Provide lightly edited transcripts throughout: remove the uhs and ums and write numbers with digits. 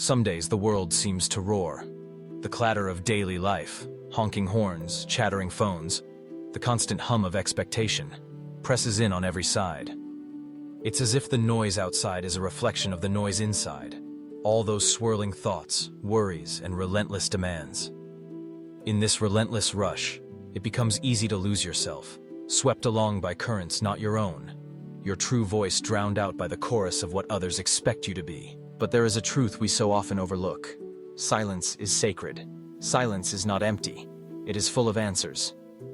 Some days the world seems to roar. The clatter of daily life, honking horns, chattering phones, the constant hum of expectation, presses in on every side. It's as if the noise outside is a reflection of the noise inside, all those swirling thoughts, worries, and relentless demands. In this relentless rush, it becomes easy to lose yourself, swept along by currents not your own, your true voice drowned out by the chorus of what others expect you to be. But there is a truth we so often overlook. Silence is sacred. Silence is not empty. It is full of answers.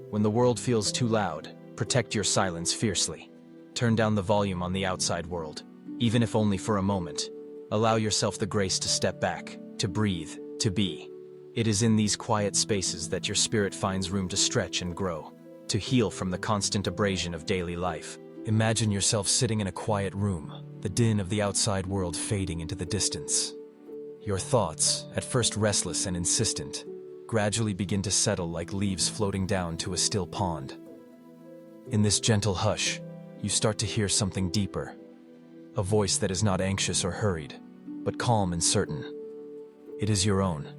When the world feels too loud, protect your silence fiercely. Turn down the volume on the outside world, even if only for a moment. Allow yourself the grace to step back, to breathe, to be. It is in these quiet spaces that your spirit finds room to stretch and grow, to heal from the constant abrasion of daily life. Imagine yourself sitting in a quiet room, the din of the outside world fading into the distance. Your thoughts, at first restless and insistent, gradually begin to settle like leaves floating down to a still pond. In this gentle hush, you start to hear something deeper, a voice that is not anxious or hurried, but calm and certain. It is your own,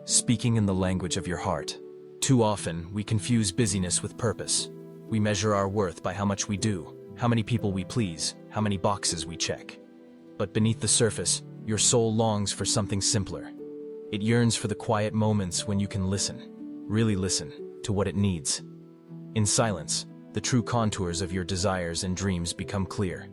speaking in the language of your heart. Too often, we confuse busyness with purpose. We measure our worth by how much we do, how many people we please, how many boxes we check. But beneath the surface, your soul longs for something simpler. It yearns for the quiet moments when you can listen, really listen, to what it needs. In silence, the true contours of your desires and dreams become clear.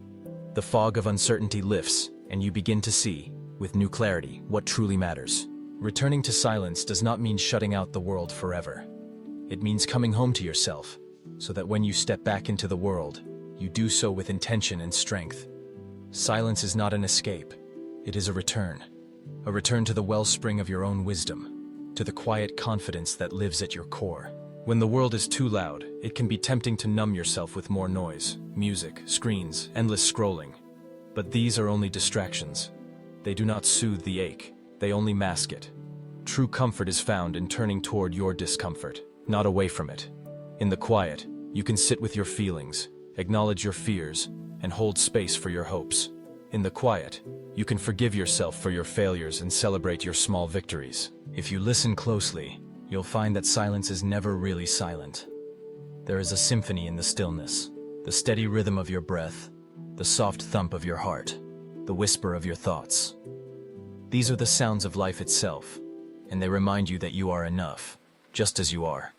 The fog of uncertainty lifts, and you begin to see, with new clarity, what truly matters. Returning to silence does not mean shutting out the world forever. It means coming home to yourself, so that when you step back into the world, you do so with intention and strength. Silence is not an escape. It is a return to the wellspring of your own wisdom, to the quiet confidence that lives at your core. When the world is too loud, it can be tempting to numb yourself with more noise, music, screens, endless scrolling. But these are only distractions. They do not soothe the ache, they only mask it. True comfort is found in turning toward your discomfort, not away from it. In the quiet, you can sit with your feelings, acknowledge your fears, and hold space for your hopes. In the quiet, you can forgive yourself for your failures and celebrate your small victories. If you listen closely, you'll find that silence is never really silent. There is a symphony in the stillness, the steady rhythm of your breath, the soft thump of your heart, the whisper of your thoughts. These are the sounds of life itself, and they remind you that you are enough, just as you are.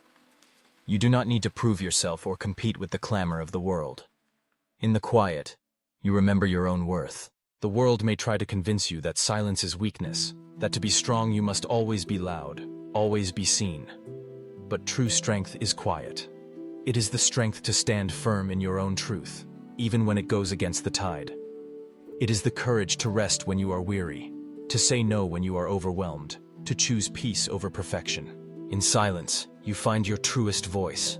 You do not need to prove yourself or compete with the clamor of the world. In the quiet, you remember your own worth. The world may try to convince you that silence is weakness, that to be strong you must always be loud, always be seen. But true strength is quiet. It is the strength to stand firm in your own truth, even when it goes against the tide. It is the courage to rest when you are weary, to say no when you are overwhelmed, to choose peace over perfection. In silence, you find your truest voice.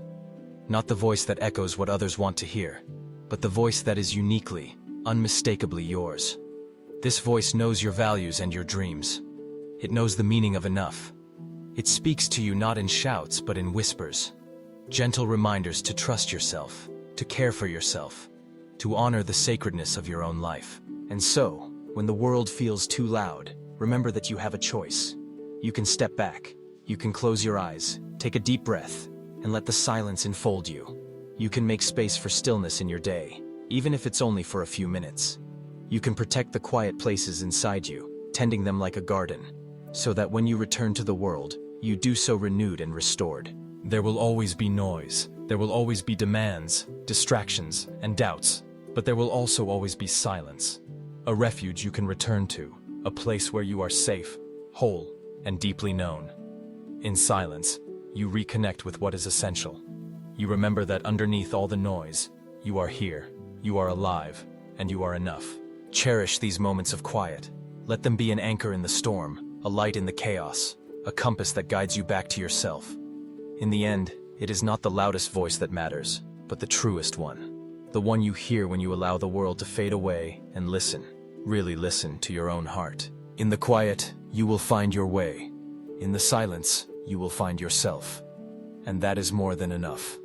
Not the voice that echoes what others want to hear, but the voice that is uniquely, unmistakably yours. This voice knows your values and your dreams. It knows the meaning of enough. It speaks to you not in shouts but in whispers. Gentle reminders to trust yourself, to care for yourself, to honor the sacredness of your own life. And so, when the world feels too loud, remember that you have a choice. You can step back. You can close your eyes, take a deep breath, and let the silence enfold you. You can make space for stillness in your day, even if it's only for a few minutes. You can protect the quiet places inside you, tending them like a garden, so that when you return to the world, you do so renewed and restored. There will always be noise. There will always be demands, distractions, and doubts. But there will also always be silence. A refuge you can return to, a place where you are safe, whole, and deeply known. In silence, you reconnect with what is essential. You remember that underneath all the noise, you are here, you are alive, and you are enough. Cherish these moments of quiet. Let them be an anchor in the storm, a light in the chaos, a compass that guides you back to yourself. In the end, it is not the loudest voice that matters, but the truest one. The one you hear when you allow the world to fade away and listen, really listen to your own heart. In the quiet, you will find your way. In the silence, you will find yourself. And that is more than enough.